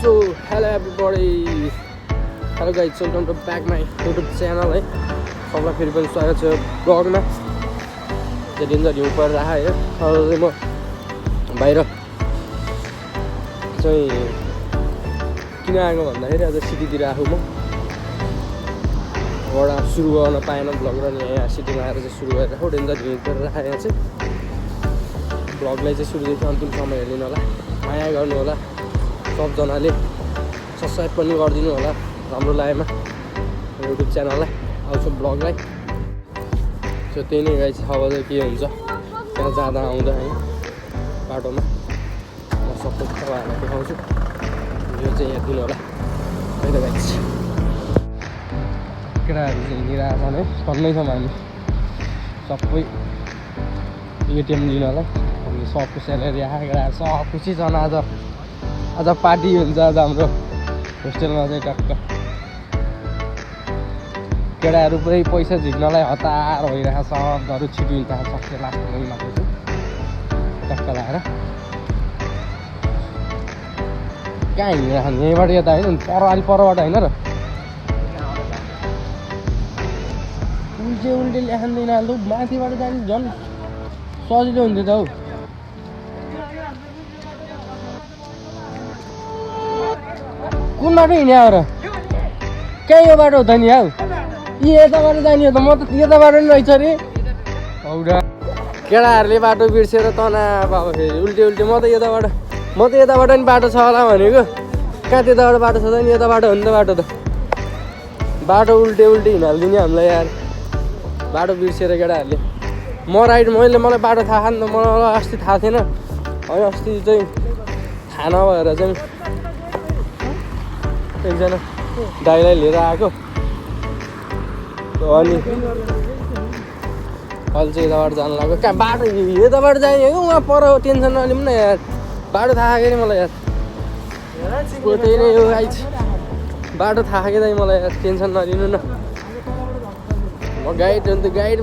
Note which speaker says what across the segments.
Speaker 1: So hello everybody, hello guys, welcome to back my YouTube channel है सबलाई फेरि पनि स्वागत छ ब्लगमा चाहिँ दिन हिउँ परिरहेको होइन अहिले म बाहिर चाहिँ किन आएको भन्दाखेरि आज सिटीतिर आएको म वडा सुरु गर्न पाएन ब्लग र यहाँ सिटीमा आएर चाहिँ सुरु गरेर डेन्जर हिउँ परिरहेको यहाँ चाहिँ ब्लगलाई चाहिँ सुरुदेखि अन्तिम समय हेर्दिनु होला माया गर्नु होला सबजनाले सब्सक्राइब पनि गरिदिनु होला राम्रो लागेमा युट्युब च्यानललाई आउँछ ब्लगलाई सो त्यही नै गाइस अब चाहिँ के हुन्छ त्यहाँ जाँदा आउँदा है बाटोमा म सबै तपाईँहरूलाई देखाउँछु यो चाहिँ हेरिदिनु होला है त गाइस केटाहरू चाहिँ हिँडिरहेको छन् है टन्नै छौँ हामी सबै एटिएम लिनलाई हामी सबको स्यालेरी आएको केटाहरू सब खुसी छन् आज पार्टी हुन्छ आज हाम्रो होस्टेलमा चाहिँ टक्क केटाहरू पुरै पैसा झिक्नलाई हतार भइरहेको छ सबहरू छिटिन्छ सक्छ लास्ट महिनाको चाहिँ टक्क लगाएर कहाँ हिँडिरहेको यहीँबाट यता होइन अलि परबाट होइन र उल्टे ल्याखाँदैन लु माथिबाट जाने झन् सजिलो हुन्थ्यो त हौ कुन बाटो हिँड्यो र कहाँ यो बाटो हो त नि हौ यताबाट जाने हो त म त यताबाट नि रहेछ अरे हौडा केटाहरूले बाटो बिर्सेर तनाव अब फेरि उल्टे म त यताबाट नि बाटो छ होला भनेको कहाँ त्यताबाट बाटो छ त नि यताबाट हो नि त बाटो उल्टे हिँडालिदिने हामीलाई यार बाटो बिर्सेर केटाहरूले मलाई बाटो थाहा नि त मलाई अस्ति थाहा थिएन है अस्ति चाहिँ थाहा नभएर चाहिँ एकजना दाइलाई लिएर आएको अनि अहिले चाहिँ यताबाट जानु लाग्यो कहाँ बाटो यताबाट जाने हो उहाँ पर टेन्सन नलिउँ न यार बाटो थाहा कि मलाई यार त्यही नै हो आइज बाटो थाहा कि दाइ मलाई यार टेन्सन नलिनु न म गाइड हो नि त गाइड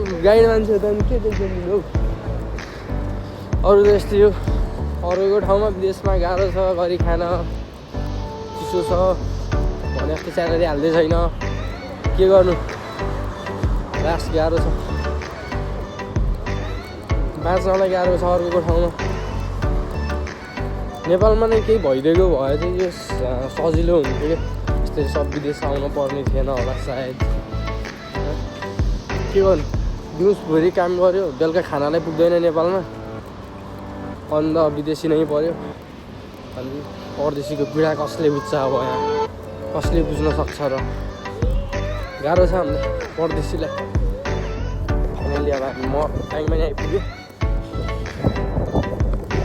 Speaker 1: मान्छे हो त अनि के टेन्सन लिनु हौ अरू त यस्तै हो अरूको ठाउँमा विदेशमा गाह्रो छ गरी खान चिसो छ भने जस्तो स्यालेरी हाल्दै छैन के गर्नु लास्ट गाह्रो छ बाँच्नलाई गाह्रो छ अर्को ठाउँमा नेपालमा नै केही भइदिएको भए चाहिँ यो सजिलो हुन्थ्यो कि यस्तै सब विदेश आउनु पर्ने थिएन होला सायद के गर्नु दिउँसभरि काम गऱ्यो बेलुका खानालाई पुग्दैन नेपालमा अन्त विदेशी नै पऱ्यो अनि परदेशीको पीडा कसले बुझ्छ अब यहाँ कसले बुझ्न सक्छ र गाह्रो छ हाम्रो परदेशीलाई फाइनली अब म टाइममा नै आइपुग्यो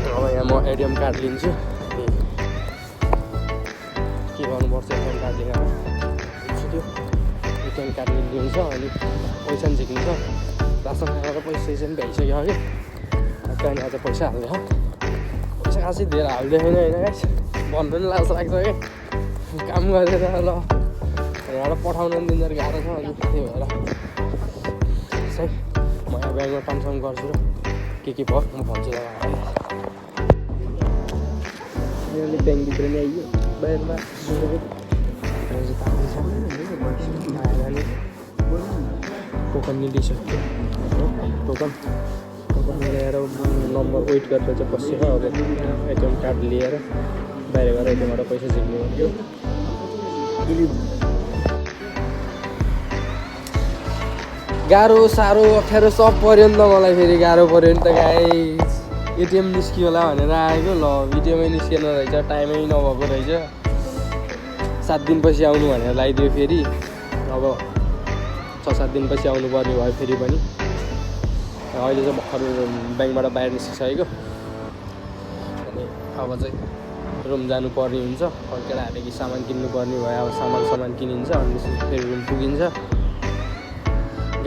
Speaker 1: अब यहाँ म एटिएम कार्ड लिन्छु के गर्नुपर्छ एटिएम कार्ड लिएर बुझ्छु त्यो एटिएम कार्ड लिन्छ अनि पैसा पनि झिक्नु छ रासन खाएर पैसा पनि भ्याइसक्यो कि त्यहाँदेखि आज पैसा हाल्ने हो पैसा खासै धेरै हाल्दैन होइन गाइस भन्नु पनि लाग्छ कि काम गरेर ल यहाँबाट पठाउन पनि दिँदा गाह्रो छ अनि त्यही भएर सही म यहाँ ब्याङ्कमा कामसाम गर्छु र के भयो म भन्छु तपाईँलाई ब्याङ्कभित्र नै आइयो बाहिरमा टोकन लिइसक्यो टोकन ल्याएर नम्बर वेट गरेर चाहिँ बसेर अब एटिएम कार्ड लिएर बाहिर गएर एटिएमबाट पैसा झिक्ने हो गाह्रो साह्रो अप्ठ्यारो सब पऱ्यो नि त मलाई फेरि गाह्रो पऱ्यो नि त गाइस एटिएम निस्कियो होला भनेर आएको ल एटिएमै निस्किएन रहेछ टाइमै नभएको रहेछ 7 दिनपछि आउनु भनेर लगाइदियो फेरि अब 6-7 दिनपछि आउनु पर्ने भयो फेरि पनि अहिले चाहिँ भर्खर ब्याङ्कबाट बाहिर निस्किसकेको अनि अब चाहिँ रुम जानुपर्ने हुन्छ अनि केटाहरूले कि सामान किन्नुपर्ने भयो अब सामान किनिन्छ अनि फेरि रुम पुगिन्छ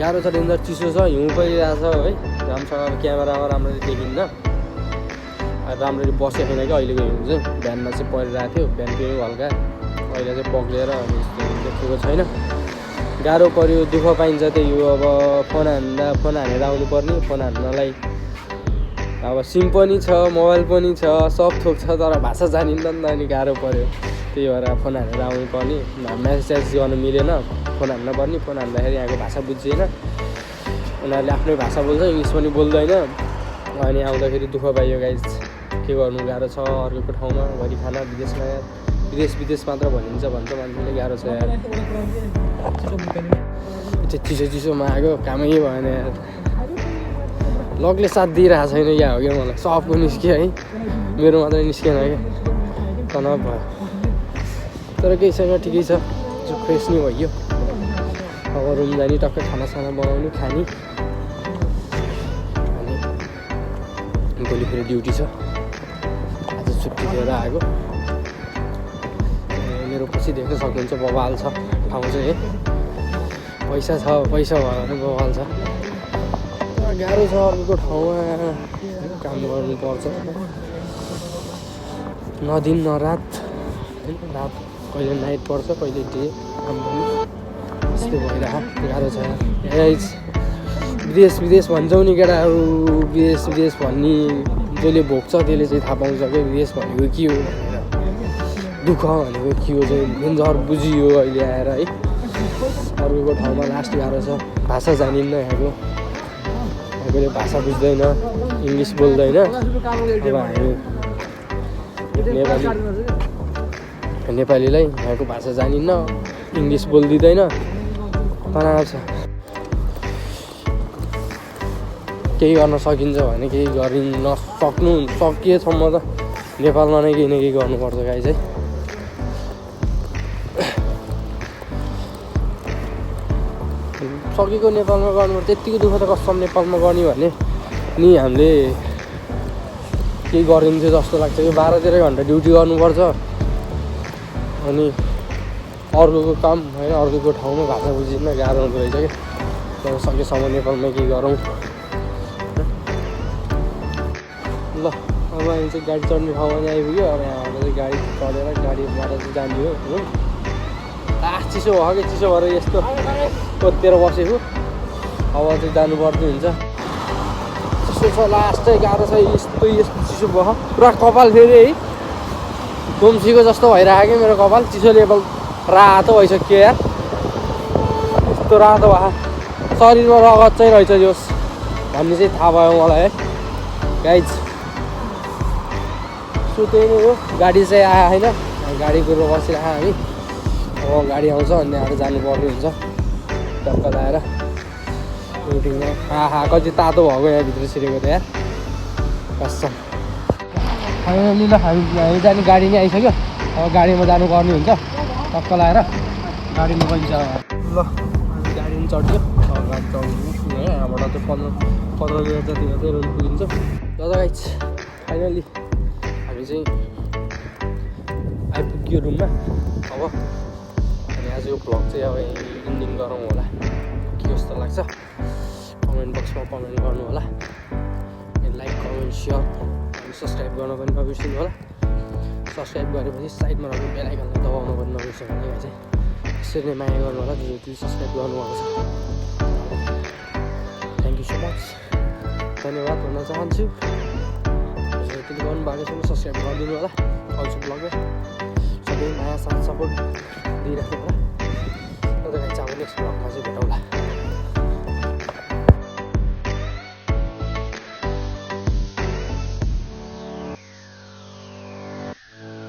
Speaker 1: गाह्रो छ डेन्जर चिसो छ हिउँ परिरहेको छ है राम्रोसँग अब क्यामेरामा राम्ररी देखिन्न राम्ररी बसेको छैन कि अहिलेको हिउँ चाहिँ बिहानमा चाहिँ परिरहेको थियो बिहानको हल्का अहिले चाहिँ पक्लेर अनि देखेको छैन गाह्रो पऱ्यो दुःख पाइन्छ त्यही हो अब फोन हानेर आउनुपर्ने फोन हान्नलाई अब सिम पनि छ मोबाइल पनि छ सब थोक छ तर भाषा जानिन्न नि त अनि गाह्रो पऱ्यो त्यही भएर फोन हालेर आउनु पर्ने म्यासेज गर्नु मिलेन फोन हाल्न पर्ने फोन हाल्दाखेरि यहाँको भाषा बुझिएन उनीहरूले आफ्नै भाषा बोल्छ इङ्ग्लिस पनि बोल्दैन अनि आउँदाखेरि दुःख पाइयो गाइज के गर्नु गाह्रो छ अर्को ठाउँमा घरि खाना विदेशमा विदेश मात्र भन्छ मान्छेले गाह्रो छ यार चिसोमा आएको कामै भएन यार लगले साथ दिइरहेको छैन या हो क्या मलाई सबको निस्क्यो है मेरो मात्रै निस्केन क्या तनाव भयो तर केही छैन ठिकै छ जो फ्रेस नै भयो अब रुम जाने टक्कै खानासाना बनाउने खाने अनि भोलि फेरि ड्युटी छ आज छुट्टी लिएर आएको मेरो पछि देख्न सक्नुहुन्छ बवाल छ ठाउँ चाहिँ है पैसा छ पैसा भयो भने बवाल छ गाह्रो छ अर्को ठाउँमा काम गर्नुपर्छ न दिन न रात रात कहिले नाइट पर्छ कहिले डे काम गर्नु यस्तो भइरहेको गाह्रो छ विदेश भन्छौ नि केटाहरू विदेश भन्ने जसले भोग्छ त्यसले चाहिँ थाहा पाउँछ क्या विदेश भनेको के हो भनेर दुःख भनेको के हो चाहिँ झर बुझियो अहिले आएर है अर्को ठाउँमा लास्ट गाह्रो छ भाषा जानिन्न यहाँकोले भाषा बुझ्दैन इङ्ग्लिस बोल्दैन अब हामी नेपालीलाई यहाँको भाषा जानिन्न इङ्ग्लिस बोलिदिँदैन तनाव छ केही गर्न सकिन्छ भने केही गरिन सकिएसम्म त नेपालमा नै केही न केही गर्नुपर्छ गाई चाहिँ सकेको नेपालमा गर्नुपर्छ त्यत्तिको दुःख त कसम नेपालमा गर्ने भने नि हामीले केही गरिन्थ्यो जस्तो लाग्छ कि 12-13 घन्टा ड्युटी गर्नुपर्छ अनि अर्कोको काम होइन अर्कोको ठाउँमा भाषा बुझिन्न गाह्रो हुँदो रहेछ क्या तर सकेसम्म नेपालमा केही गरौँ ल अब हामी चाहिँ गाडी चढ्ने ठाउँमा चाहिँ आइपुग्यो अब यहाँबाट चाहिँ गाडी चढेर गाडीबाट चाहिँ जाने हो चिसो भयो कि चिसो भएर यस्तो कोतेर बसेको अब चाहिँ जानुपर्ने हुन्छ चिसो छ लास्टै गाह्रो छ यस्तो चिसो भयो पुरा कपाल फेरि है गुम्सीको जस्तो भइरहेको क्या मेरो कपाल चिसो लेभल रातो भइसक्यो यार यस्तो रातो भयो शरीरमा रगत चाहिँ रहेछ जोस् भन्ने चाहिँ थाहा भयो मलाई है गाइज सो त्यही नै हो गाडी चाहिँ आयो होइन गाडी कुरो बसिरहेको हामी अब गाडी आउँछ अनि आएर जानुपर्ने हुन्छ टक्क लगाएर मिटिङमा कति तातो भएको यहाँभित्र छिरेको त यार कसम फाइनली ल हामी जाने गाडी नै आइसक्यो अब गाडीमा जानुपर्ने हुन्छ टक्क लगाएर गाडीमा गइन्छ ल हामी गाडी पनि चढ्यो अब गाडी चढ्नु यहाँबाट चाहिँ 15 मिनट जति मात्रै रोड पुगिन्छ ल गाइज फाइनली हामी चाहिँ आइपुग्यो रुममा अब अनि आजको भ्लग चाहिँ अब इन्डिङ गरौँ होला के कस्तो लाग्छ कमेन्ट बक्समा कमेन्ट गर्नु होला लाइक कमेन्ट सेयर अनि सब्सक्राइब गर्न पनि नबिर्सिनु होला सब्सक्राइब गरेपछि साइडमा रहेको बेल आइकनलाई दबाउनु पनि नबिर्सिनु होला यहाँ चाहिँ यसरी नै माया गर्नु होला जति सब्सक्राइब गर्नुभएको छ थ्याङ्क यू सो मच धन्यवाद भन्न चाहन्छु जति गर्नुभएको छैन सब्सक्राइब गरिदिनु होला आउँछु ब्लगमा सबै माया साथ सपोर्ट दिइराख्नु होला अन्त चाहिँ अब नेक्स्ट ब्लगमा चाहिँ भेटौँला